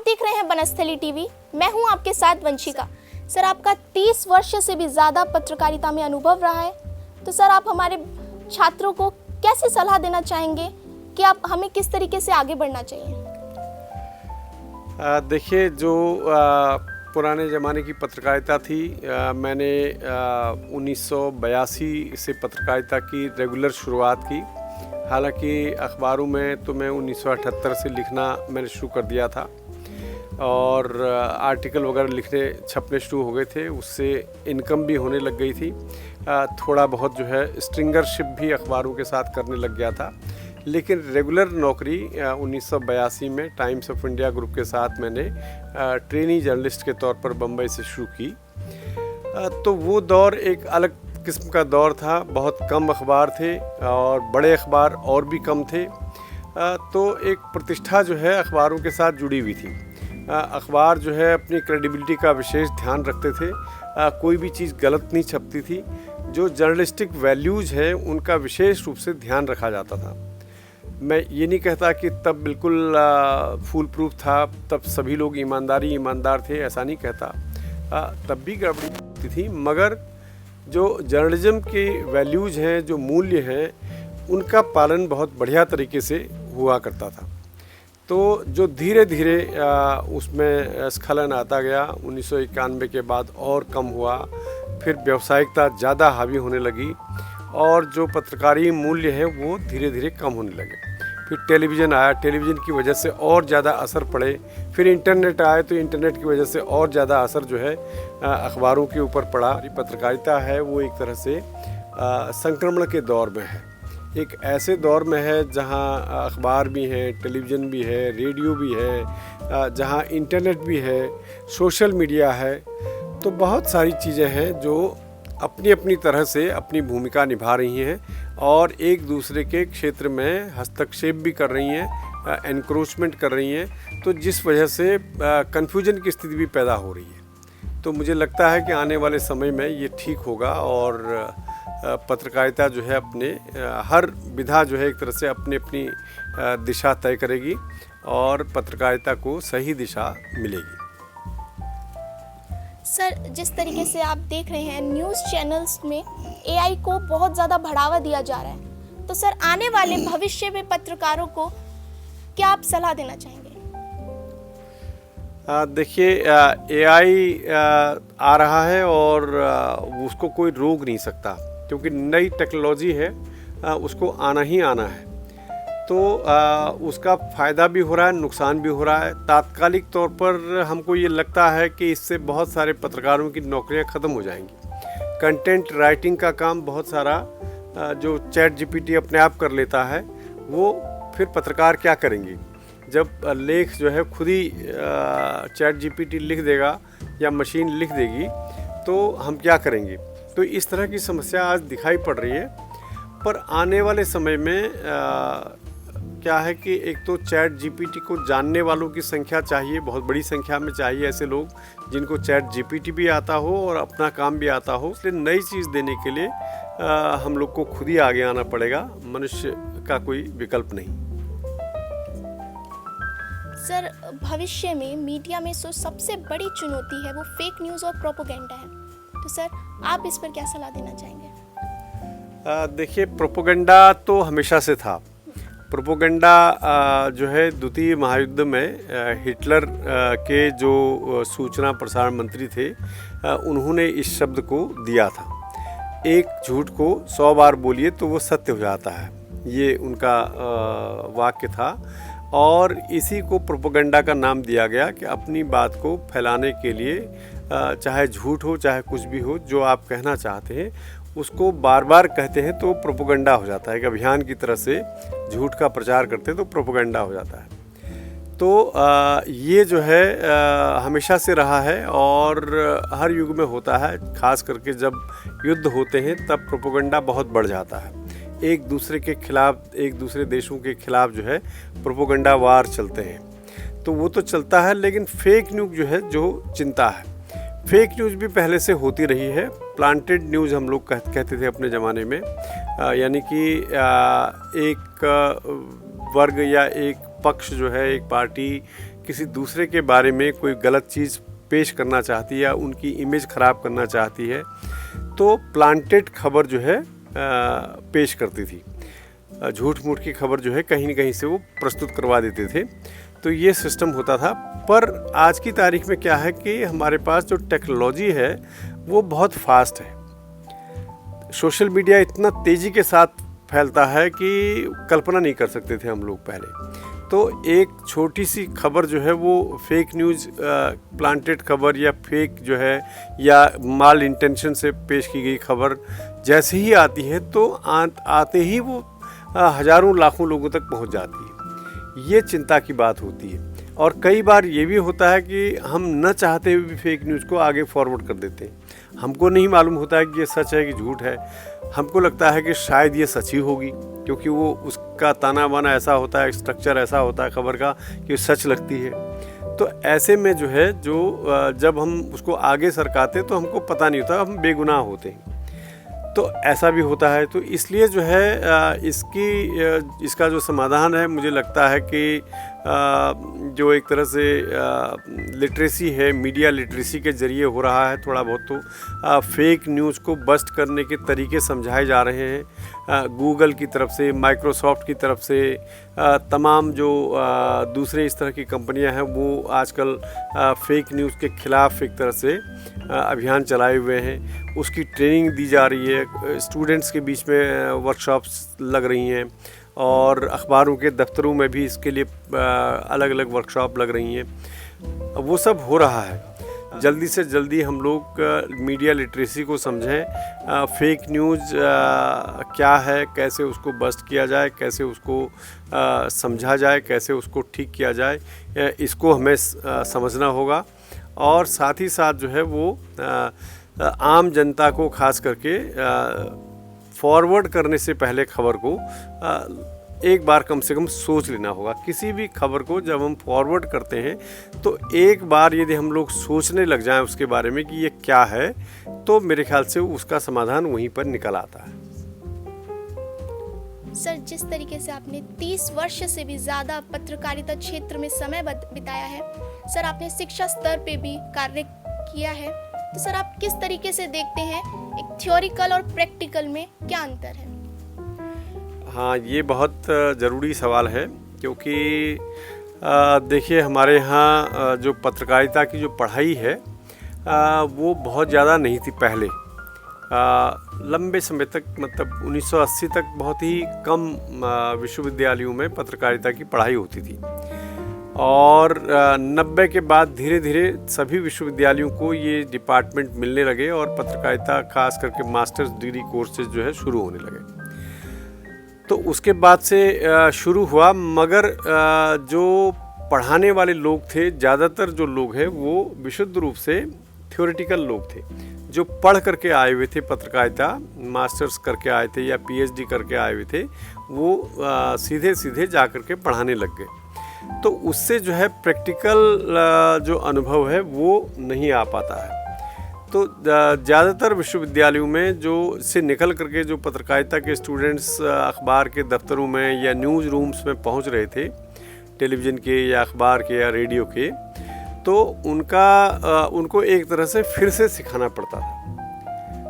देख रहे हैं बनस्थली टीवी। मैं हूं आपके साथ वंशिका। सर, आपका 30 वर्ष से भी ज़्यादा पत्रकारिता में अनुभव रहा है, तो सर आप हमारे छात्रों को कैसे सलाह देना चाहेंगे कि आप हमें किस तरीके से आगे बढ़ना चाहिए? देखिए, जो पुराने ज़माने की पत्रकारिता थी, मैंने 1982 से पत्रकारिता की रेगुलर शुरुआत की। हालांकि अखबारों में तो मैं 1978 से लिखना मैंने शुरू कर दिया था और आर्टिकल वगैरह लिखने छपने शुरू हो गए थे। उससे इनकम भी होने लग गई थी। थोड़ा बहुत जो है स्ट्रिंगरशिप भी अखबारों के साथ करने लग गया था। लेकिन रेगुलर नौकरी 1982 में टाइम्स ऑफ इंडिया ग्रुप के साथ मैंने ट्रेनी जर्नलिस्ट के तौर पर बम्बई से शुरू की। तो वो दौर एक अलग किस्म का दौर था। बहुत कम अखबार थे और बड़े अखबार और भी कम थे। तो एक प्रतिष्ठा जो है अखबारों के साथ जुड़ी हुई थी। अखबार जो है अपनी क्रेडिबिलिटी का विशेष ध्यान रखते थे। कोई भी चीज़ गलत नहीं छपती थी। जो जर्नलिस्टिक वैल्यूज़ हैं उनका विशेष रूप से ध्यान रखा जाता था। मैं ये नहीं कहता कि तब बिल्कुल फूल प्रूफ था, तब सभी लोग ईमानदार थे, ऐसा नहीं कहता। तब भी गड़बड़ी होती थी, मगर जो जर्नलिज्म की वैल्यूज़ हैं, जो मूल्य हैं, उनका पालन बहुत बढ़िया तरीके से हुआ करता था। तो जो धीरे धीरे उसमें स्खलन आता गया, 1991 के बाद और कम हुआ। फिर व्यावसायिकता ज़्यादा हावी होने लगी और जो पत्रकारी मूल्य हैं वो धीरे धीरे कम होने लगे। फिर टेलीविज़न आया, टेलीविज़न की वजह से और ज़्यादा असर पड़े। फिर इंटरनेट आया तो इंटरनेट की वजह से और ज़्यादा असर जो है अखबारों के ऊपर पड़ा। पत्रकारिता है वो एक तरह से संक्रमण के दौर में है। एक ऐसे दौर में है जहां अखबार भी है, टेलीविज़न भी है, रेडियो भी है, जहां इंटरनेट भी है, सोशल मीडिया है। तो बहुत सारी चीज़ें हैं जो अपनी अपनी तरह से अपनी भूमिका निभा रही हैं और एक दूसरे के क्षेत्र में हस्तक्षेप भी कर रही हैं, एनक्रोचमेंट कर रही हैं। तो जिस वजह से कन्फ्यूजन की स्थिति भी पैदा हो रही है। तो मुझे लगता है कि आने वाले समय में ये ठीक होगा और पत्रकारिता जो है अपने हर विधा जो है एक तरह से अपनी अपनी दिशा तय करेगी और पत्रकारिता को सही दिशा मिलेगी। सर, जिस तरीके से आप देख रहे हैं न्यूज़ चैनल्स में एआई को बहुत ज़्यादा बढ़ावा दिया जा रहा है, तो सर आने वाले भविष्य में पत्रकारों को क्या आप सलाह देना चाहेंगे? देखिए, एआई आ रहा है और उसको कोई रोक नहीं सकता, क्योंकि नई टेक्नोलॉजी है, उसको आना ही आना है। तो उसका फ़ायदा भी हो रहा है, नुकसान भी हो रहा है। तात्कालिक तौर पर हमको ये लगता है कि इससे बहुत सारे पत्रकारों की नौकरियां ख़त्म हो जाएंगी। कंटेंट राइटिंग का काम बहुत सारा जो चैट जीपीटी अपने आप कर लेता है, वो फिर पत्रकार क्या करेंगे? जब लेख जो है खुद ही चैट जीपीटी लिख देगा या मशीन लिख देगी, तो हम क्या करेंगे? तो इस तरह की समस्या आज दिखाई पड़ रही है। पर आने वाले समय में क्या है कि एक तो चैट जीपीटी को जानने वालों की संख्या चाहिए, बहुत बड़ी संख्या में चाहिए ऐसे लोग जिनको चैट जीपीटी भी आता हो और अपना काम भी आता हो। इसलिए नई चीज़ देने के लिए हम लोग को खुद ही आगे आना पड़ेगा। मनुष्य का कोई विकल्प नहीं। सर, भविष्य में मीडिया में सबसे बड़ी चुनौती है वो फेक न्यूज़ और प्रोपेगेंडा है, तो सर आप इस पर क्या सलाह देना चाहेंगे? देखिए, प्रोपेगेंडा तो हमेशा से था। प्रोपेगेंडा जो है द्वितीय महायुद्ध में हिटलर के जो सूचना प्रसारण मंत्री थे, उन्होंने इस शब्द को दिया था, एक झूठ को 100 बार बोलिए तो वो सत्य हो जाता है। ये उनका वाक्य था और इसी को प्रोपेगेंडा का नाम दिया गया कि अपनी बात को फैलाने के लिए चाहे झूठ हो चाहे कुछ भी हो, जो आप कहना चाहते हैं उसको बार बार कहते हैं तो प्रोपेगेंडा हो जाता है। एक अभियान की तरह से झूठ का प्रचार करते हैं तो प्रोपेगेंडा हो जाता है। तो ये जो है हमेशा से रहा है और हर युग में होता है। खास करके जब युद्ध होते हैं तब प्रोपेगेंडा बहुत बढ़ जाता है। एक दूसरे के खिलाफ, एक दूसरे देशों के खिलाफ जो है प्रोपेगेंडा वार चलते हैं। तो वो तो चलता है, लेकिन फेक न्यूज़ जो है, जो चिंता है, फेक न्यूज़ भी पहले से होती रही है। प्लांटेड न्यूज़ हम लोग कहते थे अपने ज़माने में, यानी कि एक वर्ग या एक पक्ष जो है, एक पार्टी किसी दूसरे के बारे में कोई गलत चीज़ पेश करना चाहती है या उनकी इमेज ख़राब करना चाहती है तो प्लांटेड खबर जो है पेश करती थी। झूठ मूठ की खबर जो है कहीं न कहीं से वो प्रस्तुत करवा देते थे। तो ये सिस्टम होता था। पर आज की तारीख में क्या है कि हमारे पास जो टेक्नोलॉजी है वो बहुत फास्ट है। सोशल मीडिया इतना तेज़ी के साथ फैलता है कि कल्पना नहीं कर सकते थे हम लोग पहले। तो एक छोटी सी खबर जो है वो फेक न्यूज़, प्लांटेड खबर या फेक जो है या माल इंटेंशन से पेश की गई खबर जैसे ही आती है तो आते ही वो हज़ारों लाखों लोगों तक पहुंच जाती है। ये चिंता की बात होती है। और कई बार ये भी होता है कि हम न चाहते हुए भी फेक न्यूज़ को आगे फॉरवर्ड कर देते हैं। हमको नहीं मालूम होता है कि ये सच है कि झूठ है। हमको लगता है कि शायद ये सच ही होगी, क्योंकि वो उसका ताना बाना ऐसा होता है, स्ट्रक्चर ऐसा होता है खबर का कि सच लगती है। तो ऐसे में जो है जब हम उसको आगे सरकाते तो हमको पता नहीं होता, हम बेगुनाह होते हैं। तो ऐसा भी होता है। तो इसलिए जो है इसका जो समाधान है, मुझे लगता है कि जो एक तरह से लिटरेसी है, मीडिया लिटरेसी के ज़रिए हो रहा है थोड़ा बहुत। तो फेक न्यूज़ को बस्ट करने के तरीके समझाए जा रहे हैं गूगल की तरफ से, माइक्रोसॉफ्ट की तरफ से। तमाम जो दूसरे इस तरह की कंपनियां हैं वो आजकल फेक न्यूज़ के ख़िलाफ़ एक तरह से अभियान चलाए हुए हैं। उसकी ट्रेनिंग दी जा रही है, स्टूडेंट्स के बीच में वर्कशॉप्स लग रही हैं और अखबारों के दफ्तरों में भी इसके लिए अलग अलग वर्कशॉप लग रही हैं। वो सब हो रहा है। जल्दी से जल्दी हम लोग मीडिया लिटरेसी को समझें, फेक न्यूज़ क्या है, कैसे उसको बस्ट किया जाए, कैसे उसको समझा जाए, कैसे उसको ठीक किया जाए, इसको हमें समझना होगा। और साथ ही साथ जो है वो आम जनता को खास करके फॉरवर्ड करने से पहले खबर को एक बार कम से कम सोच लेना होगा। किसी भी खबर को जब हम फॉरवर्ड करते हैं तो एक बार यदि हम लोग सोचने लग जाएं उसके बारे में कि ये क्या है, तो मेरे ख्याल से उसका समाधान वहीं पर निकल आता है। सर, जिस तरीके से आपने 30 वर्ष से भी ज़्यादा पत्रकारिता क्षेत्र में समय बिताया है, सर आपने शिक्षा स्तर पे भी कार्य किया है, तो सर आप किस तरीके से देखते हैं एक थ्योरिकल और प्रैक्टिकल में क्या अंतर है? हाँ, ये बहुत ज़रूरी सवाल है, क्योंकि देखिए हमारे यहाँ जो पत्रकारिता की जो पढ़ाई है वो बहुत ज़्यादा नहीं थी पहले। लंबे समय तक, मतलब 1980 तक बहुत ही कम विश्वविद्यालयों में पत्रकारिता की पढ़ाई होती थी। और 90 के बाद धीरे धीरे सभी विश्वविद्यालयों को ये डिपार्टमेंट मिलने लगे और पत्रकारिता खास करके मास्टर्स डिग्री कोर्सेज जो है शुरू होने लगे। तो उसके बाद से शुरू हुआ, मगर जो पढ़ाने वाले लोग थे, ज़्यादातर जो लोग हैं वो विशुद्ध रूप से थ्योरेटिकल लोग थे, जो पढ़ करके आए हुए थे पत्रकारिता, मास्टर्स करके आए थे या पीएचडी करके आए हुए थे। वो सीधे सीधे जा कर के पढ़ाने लग गए। तो उससे जो है प्रैक्टिकल जो अनुभव है वो नहीं आ पाता है। तो ज़्यादातर विश्वविद्यालयों में जो से निकल करके जो पत्रकारिता के स्टूडेंट्स अखबार के दफ्तरों में या न्यूज़ रूम्स में पहुंच रहे थे, टेलीविज़न के या अखबार के या रेडियो के, तो उनको एक तरह से फिर से सिखाना पड़ता था।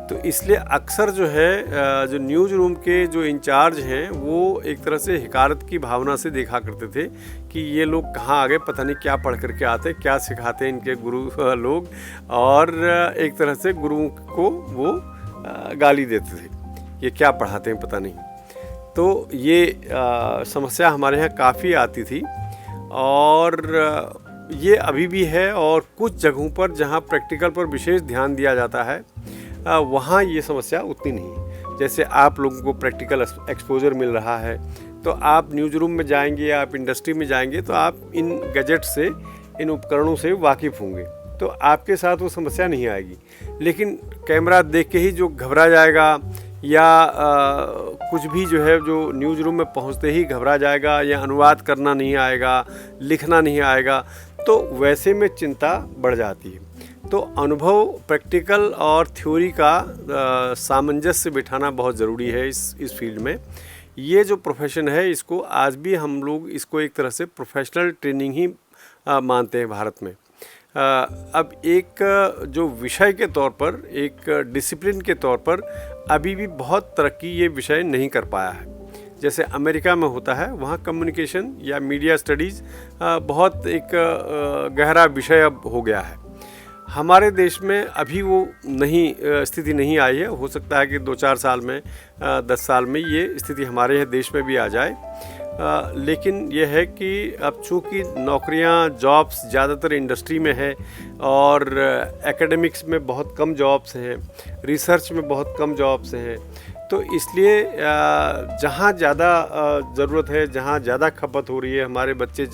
तो इसलिए अक्सर जो है जो न्यूज़ रूम के जो इंचार्ज हैं वो एक तरह से हिकारत की भावना से देखा करते थे कि ये लोग कहाँ आ गए, पता नहीं क्या पढ़ करके आते, क्या सिखाते हैं इनके गुरु लोग, और एक तरह से गुरुओं को वो गाली देते थे, ये क्या पढ़ाते हैं पता नहीं। तो ये समस्या हमारे यहाँ काफ़ी आती थी और ये अभी भी है। और कुछ जगहों पर जहाँ प्रैक्टिकल पर विशेष ध्यान दिया जाता है वहाँ ये समस्या उतनी नहीं है। जैसे आप लोगों को प्रैक्टिकल एक्सपोजर मिल रहा है, तो आप न्यूज़ रूम में जाएंगे या आप इंडस्ट्री में जाएंगे तो आप इन गैजेट से, इन उपकरणों से वाकिफ़ होंगे, तो आपके साथ वो समस्या नहीं आएगी। लेकिन कैमरा देख के ही जो घबरा जाएगा या कुछ भी जो है जो न्यूज़ रूम में पहुंचते ही घबरा जाएगा या अनुवाद करना नहीं आएगा, लिखना नहीं आएगा, तो वैसे में चिंता बढ़ जाती है। तो अनुभव, प्रैक्टिकल और थ्योरी का सामंजस्य बिठाना बहुत ज़रूरी है इस फील्ड में। ये जो प्रोफेशन है इसको आज भी हम लोग इसको एक तरह से प्रोफेशनल ट्रेनिंग ही मानते हैं भारत में। अब एक जो विषय के तौर पर, एक डिसिप्लिन के तौर पर अभी भी बहुत तरक्की ये विषय नहीं कर पाया है। जैसे अमेरिका में होता है, वहाँ कम्युनिकेशन या मीडिया स्टडीज़ बहुत एक गहरा विषय अब हो गया है। हमारे देश में अभी वो स्थिति नहीं आई है। हो सकता है कि 2-4 साल में, 10 साल में ये स्थिति हमारे यहाँ देश में भी आ जाए। लेकिन यह है कि अब चूँकि नौकरियां, जॉब्स ज़्यादातर इंडस्ट्री में है और एकेडमिक्स में बहुत कम जॉब्स हैं, रिसर्च में बहुत कम जॉब्स हैं, तो इसलिए जहाँ ज़्यादा ज़रूरत है, जहाँ ज़्यादा खपत हो रही है, हमारे बच्चे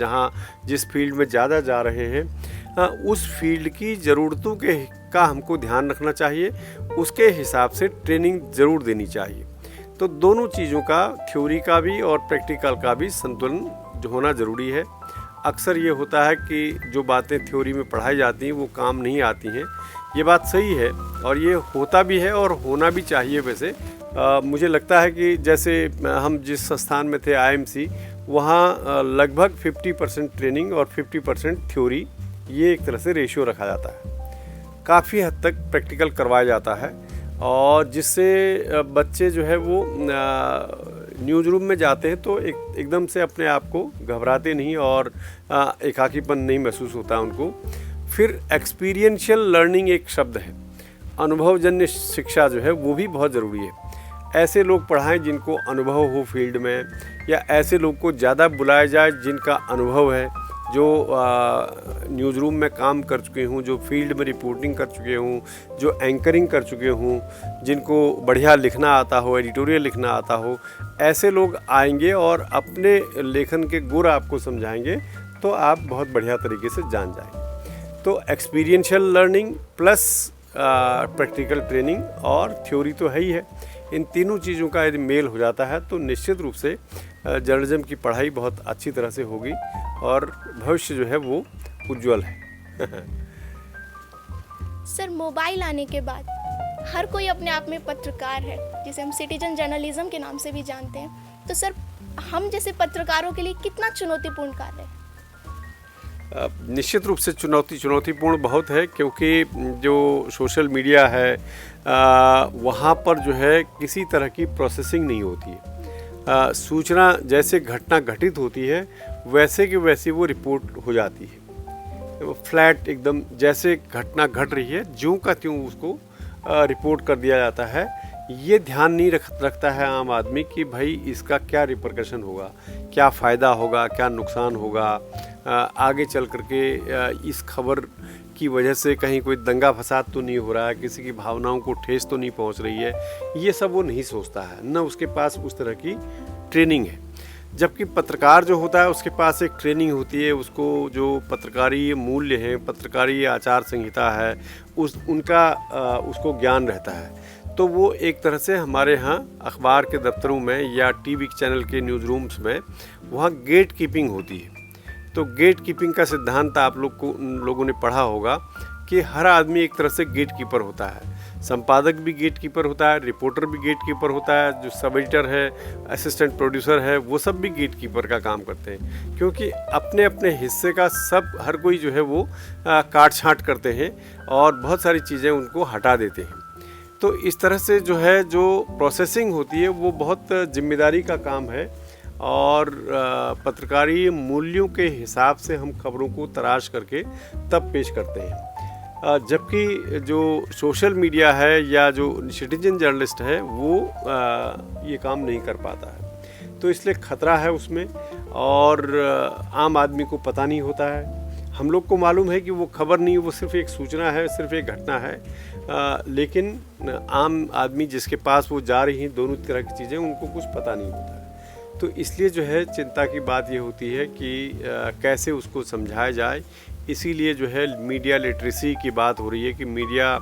जिस फील्ड में ज़्यादा जा रहे हैं, उस फील्ड की ज़रूरतों का हमको ध्यान रखना चाहिए। उसके हिसाब से ट्रेनिंग ज़रूर देनी चाहिए। तो दोनों चीज़ों का, थ्योरी का भी और प्रैक्टिकल का भी संतुलन होना ज़रूरी है। अक्सर ये होता है कि जो बातें थ्योरी में पढ़ाई जाती हैं वो काम नहीं आती हैं। ये बात सही है और ये होता भी है और होना भी चाहिए। वैसे मुझे लगता है कि जैसे हम जिस संस्थान में थे, IMC, वहाँ लगभग 50% ट्रेनिंग और 50% थ्योरी, ये एक तरह से रेशियो रखा जाता है। काफ़ी हद तक प्रैक्टिकल करवाया जाता है और जिससे बच्चे जो है वो न्यूज़ रूम में जाते हैं तो एकदम से अपने आप को घबराते नहीं और एकाकीपन नहीं महसूस होता उनको। फिर एक्सपीरियंशियल लर्निंग एक शब्द है, अनुभवजन्य शिक्षा जो है वो भी बहुत ज़रूरी है। ऐसे लोग पढ़ाएं जिनको अनुभव हो फील्ड में, या ऐसे लोग को ज़्यादा बुलाया जाए जिनका अनुभव है, जो न्यूज़ रूम में काम कर चुके हों, जो फील्ड में रिपोर्टिंग कर चुके हों, जो एंकरिंग कर चुके हों, जिनको बढ़िया लिखना आता हो, एडिटोरियल लिखना आता हो। ऐसे लोग आएंगे और अपने लेखन के गुर आपको समझाएंगे तो आप बहुत बढ़िया तरीके से जान जाएंगे। तो experiential learning plus practical training और थ्योरी तो है ही है। इन तीनों चीज़ों का यदि मेल हो जाता है तो निश्चित रूप से जर्नलिज्म की पढ़ाई बहुत अच्छी तरह से होगी और भविष्य जो है वो उज्जवल है। सर, मोबाइल आने के बाद हर कोई अपने आप में पत्रकार है, जिसे हम सिटीजन जर्नलिज्म के नाम से भी जानते हैं। तो सर, हम जैसे पत्रकारों के लिए कितना चुनौतीपूर्ण कार्य है? निश्चित रूप से चुनौतीपूर्ण बहुत है, क्योंकि जो सोशल मीडिया है वहाँ पर जो है किसी तरह की प्रोसेसिंग नहीं होती है। सूचना जैसे घटना घटित होती है वैसे कि वैसे वो रिपोर्ट हो जाती है। वो फ्लैट एकदम जैसे घटना घट रही है ज्यों का त्यों उसको रिपोर्ट कर दिया जाता है। ये ध्यान नहीं रखता है आम आदमी कि भाई इसका क्या रिपरकशन होगा, क्या फ़ायदा होगा, क्या नुकसान होगा, आगे चल करके इस खबर की वजह से कहीं कोई दंगा फसाद तो नहीं हो रहा है, किसी की भावनाओं को ठेस तो नहीं पहुंच रही है। ये सब वो नहीं सोचता है, न उसके पास उस तरह की ट्रेनिंग है। जबकि पत्रकार जो होता है उसके पास एक ट्रेनिंग होती है, उसको जो पत्रकारी मूल्य हैं, पत्रकारी आचार संहिता है, उसको ज्ञान रहता है। तो वो एक तरह से हमारे यहाँ अखबार के दफ्तरों में या टीवी चैनल के न्यूज़ रूम्स में वहाँ गेट कीपिंग होती है। तो गेट कीपिंग का सिद्धांत आप लोगों ने पढ़ा होगा कि हर आदमी एक तरह से गेट कीपर होता है। संपादक भी गेट कीपर होता है, रिपोर्टर भी गेट कीपर होता है, जो सब एडिटर है, असिस्टेंट प्रोड्यूसर है, वो सब भी गेट कीपर का काम करते हैं। क्योंकि अपने अपने हिस्से का हर कोई जो है वो काट छाँट करते हैं और बहुत सारी चीज़ें उनको हटा देते हैं। तो इस तरह से जो है जो प्रोसेसिंग होती है वो बहुत जिम्मेदारी का काम है और पत्रकारी मूल्यों के हिसाब से हम खबरों को तराश करके तब पेश करते हैं। जबकि जो सोशल मीडिया है या जो सिटीजन जर्नलिस्ट है वो ये काम नहीं कर पाता है। तो इसलिए ख़तरा है उसमें और आम आदमी को पता नहीं होता है। हम लोग को मालूम है कि वो खबर नहीं, वो सिर्फ एक सूचना है, सिर्फ एक घटना है, लेकिन आम आदमी जिसके पास वो जा रही हैं दोनों तरह की चीज़ें, उनको कुछ पता नहीं होता है। तो इसलिए जो है चिंता की बात ये होती है कि कैसे उसको समझाया जाए। इसीलिए जो है मीडिया लिटरेसी की बात हो रही है कि मीडिया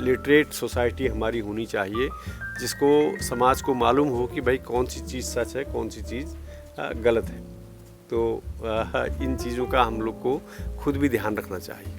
लिटरेट सोसाइटी हमारी होनी चाहिए, जिसको समाज को मालूम हो कि भाई कौन सी चीज़ सच है, कौन सी चीज़ गलत है। तो इन चीज़ों का हम लोग को खुद भी ध्यान रखना चाहिए।